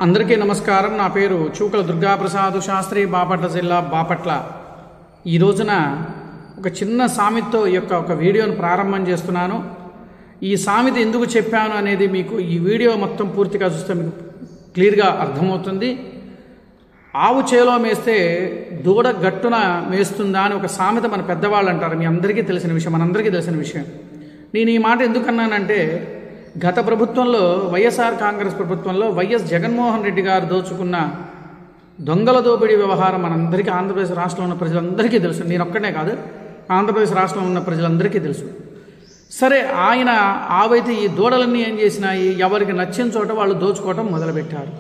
అందరికీ నమస్కారం. నా పేరు చూకల దుర్గాప్రసాద్ శాస్త్రి, బాపట్ల జిల్లా బాపట్ల. ఈ రోజున ఒక చిన్న సామెతతో ఒక వీడియోను ప్రారంభం చేస్తున్నాను. ఈ సామెత ఎందుకు చెప్పాను అనేది మీకు ఈ వీడియో మొత్తం పూర్తిగా చూస్తే మీకు క్లియర్గా అర్థమవుతుంది. ఆవు చేలో మేస్తే దూడ గట్టున మేస్తుందా అని ఒక సామెత మన పెద్దవాళ్ళు అంటారు. మీ అందరికీ తెలిసిన విషయం, మనందరికీ తెలిసిన విషయం. నేను ఈ మాట ఎందుకన్నానంటే, గత ప్రభుత్వంలో వైఎస్ఆర్ కాంగ్రెస్ ప్రభుత్వంలో వైఎస్ జగన్మోహన్ రెడ్డి గారు దోచుకున్న దొంగల దోపిడీ వ్యవహారం మనందరికీ, ఆంధ్రప్రదేశ్ రాష్ట్రంలో ఉన్న ప్రజలందరికీ తెలుసు. నేను ఒక్కనే కాదు, ఆంధ్రప్రదేశ్ రాష్ట్రంలో ఉన్న ప్రజలందరికీ తెలుసు. సరే, ఆయన ఆవైతే ఈ దూడలన్నీ ఏం చేసినాయి, ఎవరికి నచ్చిన చోట వాళ్ళు దోచుకోవటం మొదలుపెట్టారు.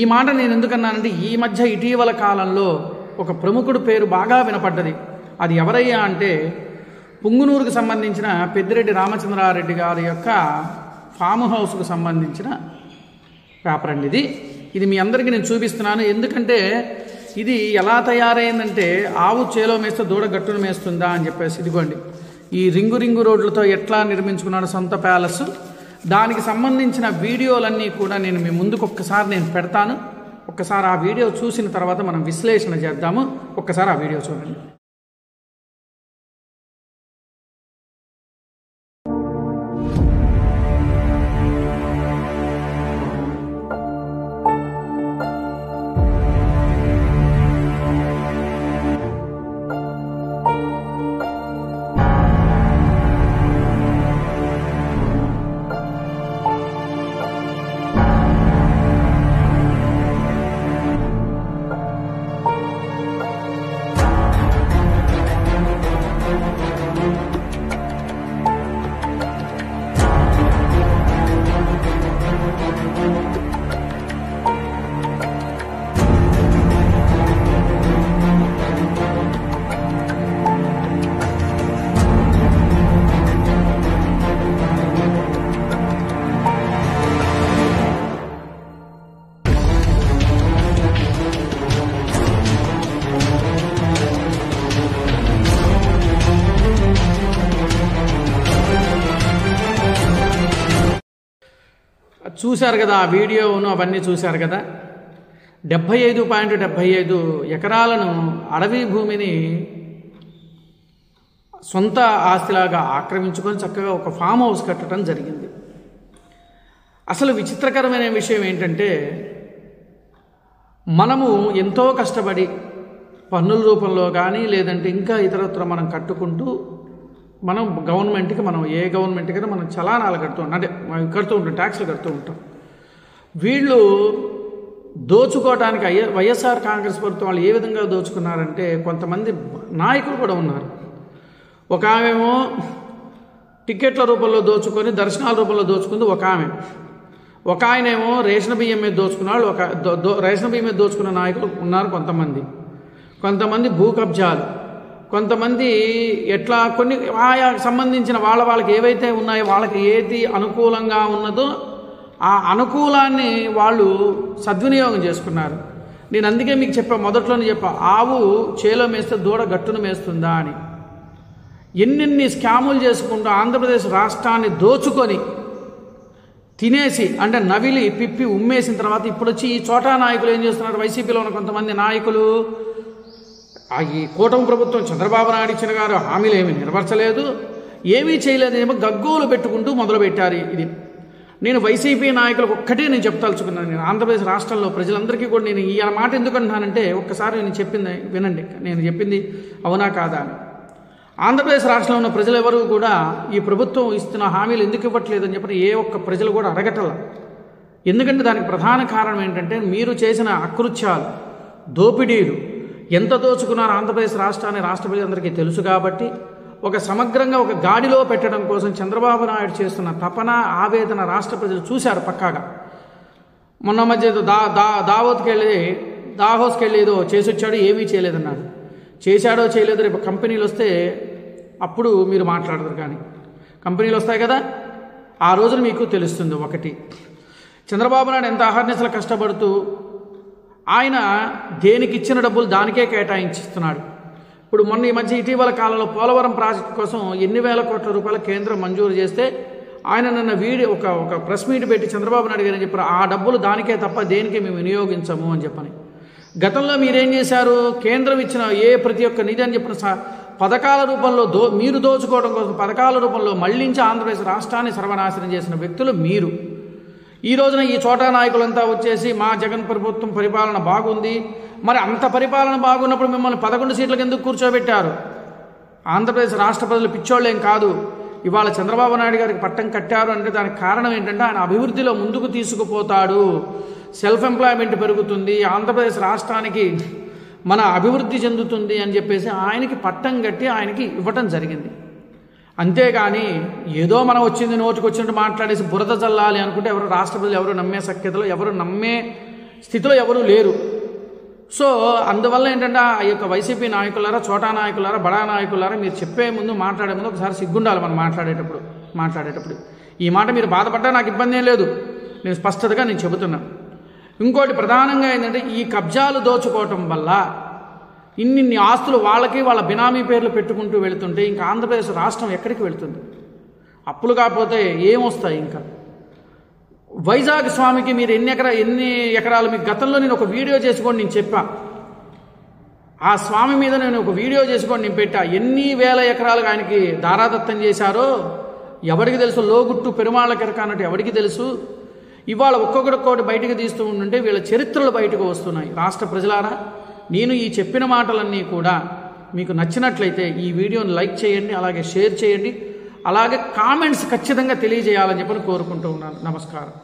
ఈ మాట నేను ఎందుకన్నానంటే, ఈ మధ్య ఇటీవల కాలంలో ఒక ప్రముఖుడు పేరు బాగా వినపడ్డది. అది ఎవరయ్యా అంటే, పుంగునూరుకు సంబంధించిన పెద్దిరెడ్డి రామచంద్రారెడ్డి గారి యొక్క ఫామ్ హౌస్కు సంబంధించిన పేపర్ అండి. ఇది మీ అందరికీ నేను చూపిస్తున్నాను. ఎందుకంటే ఇది ఎలా తయారైందంటే, ఆవు చేలో మేస్తే దూడ గట్టును మేస్తుందా అని చెప్పేసి. ఇదిగోండి, ఈ రింగు రోడ్లతో ఎట్లా నిర్మించుకున్నాడు సొంత ప్యాలెస్, దానికి సంబంధించిన వీడియోలన్నీ కూడా నేను మీ ముందుకు ఒక్కసారి పెడతాను. ఒక్కసారి ఆ వీడియో చూసిన తర్వాత మనం విశ్లేషణ చేద్దాము. ఒక్కసారి ఆ వీడియో చూడండి. చూశారు కదా, ఆ వీడియోను అవన్నీ చూశారు కదా. 75.75 ఎకరాలను అడవి భూమిని సొంత ఆస్తిలాగా ఆక్రమించుకొని చక్కగా ఒక ఫామ్ హౌస్ కట్టడం జరిగింది. అసలు విచిత్రకరమైన విషయం ఏంటంటే, మనము ఎంతో కష్టపడి పన్నుల రూపంలో కానీ లేదంటే ఇంకా ఇతరత్ర మనం కట్టుకుంటూ మనం గవర్నమెంట్కి, మనం ఏ గవర్నమెంట్కైనా మనం చలానాలు కడుతూ ఉంటాం, అంటే కడుతూ ఉంటాం, ట్యాక్స్లు కడుతూ ఉంటాం. వీళ్ళు దోచుకోవడానికి వైఎస్ఆర్ కాంగ్రెస్ ప్రభుత్వం వాళ్ళు ఏ విధంగా దోచుకున్నారంటే, కొంతమంది నాయకులు కూడా ఉన్నారు. ఒక ఆమెమో టికెట్ల రూపంలో దోచుకొని దర్శనాల రూపంలో దోచుకుంది ఒక ఆమె. ఒక ఆయనేమో రేషన్ బియ్యం మీద దోచుకున్నాడు. రేషన్ బియ్యం మీద దోచుకున్న నాయకులు ఉన్నారు కొంతమంది భూ కబ్జాలు, కొంతమంది ఎట్లా కొన్ని ఆయా సంబంధించిన వాళ్ళకి ఏవైతే ఉన్నాయో వాళ్ళకి ఏది అనుకూలంగా ఉన్నదో ఆ అనుకూలాన్ని వాళ్ళు సద్వినియోగం చేసుకున్నారు. నేను అందుకే మీకు మొదట్లోనే చెప్పా, ఆవు చేలో మేస్తే దూడ గట్టును మేస్తుందా అని. ఎన్నెన్ని స్కాములు చేసుకుంటూ ఆంధ్రప్రదేశ్ రాష్ట్రాన్ని దోచుకొని తినేసి, అంటే నవిలి పిప్పి ఉమ్మేసిన తర్వాత ఇప్పుడు వచ్చి ఈ చోటా నాయకులు ఏం చేస్తున్నారు, వైసీపీలో ఉన్న కొంతమంది నాయకులు, ఈ కూటమి ప్రభుత్వం చంద్రబాబు నాయుడు ఇచ్చిన గారు హామీలు ఏమీ నెరవేర్చలేదు, ఏమీ చేయలేదు, ఏమో గగ్గోలు పెట్టుకుంటూ మొదలుపెట్టారు. ఇది నేను వైసీపీ నాయకులకు ఒక్కటే నేను చెప్తాల్చుకున్నాను. నేను ఆంధ్రప్రదేశ్ రాష్ట్రంలో ప్రజలందరికీ కూడా నేను ఈ మాట ఎందుకు అంటున్నానంటే, ఒక్కసారి నేను చెప్పింది వినండి, నేను చెప్పింది అవునా కాదా అని. ఆంధ్రప్రదేశ్ రాష్ట్రంలో ఉన్న ప్రజలు ఎవరు కూడా ఈ ప్రభుత్వం ఇస్తున్న హామీలు ఎందుకు ఇవ్వట్లేదు అని చెప్పి ఏ ఒక్క ప్రజలు కూడా అడగటల. ఎందుకంటే దానికి ప్రధాన కారణం ఏంటంటే, మీరు చేసిన అకృత్యాలు, దోపిడీలు ఎంత దోచుకున్నారో ఆంధ్రప్రదేశ్ రాష్ట్రాన్ని రాష్ట్ర ప్రజలందరికీ తెలుసు. కాబట్టి ఒక సమగ్రంగా ఒక గాడిలో పెట్టడం కోసం చంద్రబాబు నాయుడు చేస్తున్న తపన, ఆవేదన రాష్ట్ర ప్రజలు చూశారు పక్కాగా. మొన్న మధ్య దావోస్కి వెళ్ళి ఏదో చేసి వచ్చాడు, ఏమీ చేయలేదన్నాడు. చేశాడో చేయలేదో రేపు కంపెనీలు వస్తే అప్పుడు మీరు మాట్లాడతారు. కానీ కంపెనీలు వస్తాయి కదా, ఆ రోజున మీకు తెలుస్తుంది. ఒకటి, చంద్రబాబు నాయుడు ఎంత అహర్నిశలు కష్టపడుతూ ఆయన దేనికి ఇచ్చిన డబ్బులు దానికే కేటాయించిస్తున్నాడు. ఇప్పుడు మొన్న ఈ మధ్య ఇటీవల కాలంలో పోలవరం ప్రాజెక్టు కోసం ఎన్ని వేల కోట్ల రూపాయల కేంద్రం మంజూరు చేస్తే ఆయన నిన్న ఒక ప్రెస్ మీట్ పెట్టి చంద్రబాబు నాయుడు గారు చెప్పారు, ఆ డబ్బులు దానికే తప్ప దేనికి మేము వినియోగించము అని చెప్పని. గతంలో మీరేం చేశారు? కేంద్రం ఇచ్చిన ప్రతి ఒక్క నిధి అని చెప్పిన పథకాల రూపంలో మీరు దోచుకోవడం కోసం పథకాల రూపంలో మళ్లించి ఆంధ్రప్రదేశ్ రాష్ట్రాన్ని సర్వనాశనం చేసిన వ్యక్తులు మీరు. ఈ రోజున ఈ చోటా నాయకులంతా వచ్చేసి మా జగన్ ప్రభుత్వం పరిపాలన బాగుంది, మరి అంత పరిపాలన బాగున్నప్పుడు మిమ్మల్ని 11 సీట్లకు ఎందుకు కూర్చోబెట్టారు? ఆంధ్రప్రదేశ్ రాష్ట్ర ప్రజలు పిచ్చోళ్ళేం కాదు. ఇవాళ చంద్రబాబు నాయుడు గారికి పట్టం కట్టారు అంటే దానికి కారణం ఏంటంటే ఆయన అభివృద్ధిలో ముందుకు తీసుకుపోతాడు, సెల్ఫ్ ఎంప్లాయ్మెంట్ పెరుగుతుంది, ఆంధ్రప్రదేశ్ రాష్ట్రానికి మన అభివృద్ధి చెందుతుంది అని చెప్పేసి ఆయనకి పట్టం కట్టి ఆయనకి ఇవ్వటం జరిగింది. అంతేగాని ఏదో మనం వచ్చింది నోటికి వచ్చినట్టు మాట్లాడేసి బురద చల్లాలి అనుకుంటే ఎవరు రాష్ట్ర ప్రజలు ఎవరు నమ్మే సఖ్యతలో ఎవరు నమ్మే స్థితిలో ఎవరు లేరు. సో అందువల్ల ఏంటంటే ఆ యొక్క వైసీపీ నాయకులారా, చోటా నాయకులారా, బడా నాయకులారా, మీరు చెప్పే ముందు మాట్లాడే ముందు ఒకసారి సిగ్గుండాలి. మనం మాట్లాడేటప్పుడు ఈ మాట మీరు బాధపడ్డా నాకు ఇబ్బంది ఏం లేదు, నేను స్పష్టతగా నేను చెబుతున్నా. ఇంకోటి ప్రధానంగా ఏంటంటే ఈ కబ్జాలు దోచుకోవటం వల్ల ఇన్ని ఆస్తులు వాళ్ళకి వాళ్ళ బినామీ పేర్లు పెట్టుకుంటూ వెళుతుంటే ఇంకా ఆంధ్రప్రదేశ్ రాష్ట్రం ఎక్కడికి వెళుతుంది? అప్పులు కాకపోతే ఏమొస్తాయి? ఇంకా వైజాగ్ స్వామికి మీరు ఎన్ని ఎకరాలు మీకు గతంలో నేను ఒక వీడియో చేసుకొని నేను చెప్పా. ఆ స్వామి మీద నేను ఒక వీడియో చేసుకొని నేను పెట్టా. ఎన్ని వేల ఎకరాలుగా ఆయనకి దారాదత్తం చేశారో ఎవరికి తెలుసు? లోగుట్టు పెరుమాళ్ళ కెరక అన్నట్టు ఎవరికి తెలుసు? ఇవాళ ఒక్కొక్కటి బయటకు తీస్తూ ఉంటుంటే వీళ్ళ చరిత్రలు బయటకు వస్తున్నాయి. రాష్ట్ర ప్రజలారా, నేను ఈ చెప్పిన మాటలన్నీ కూడా మీకు నచ్చినట్లయితే ఈ వీడియోని లైక్ చేయండి, అలాగే షేర్ చేయండి, అలాగే కామెంట్స్ ఖచ్చితంగా తెలియజేయాలని చెప్పని కోరుకుంటూ ఉన్నాను. నమస్కారం.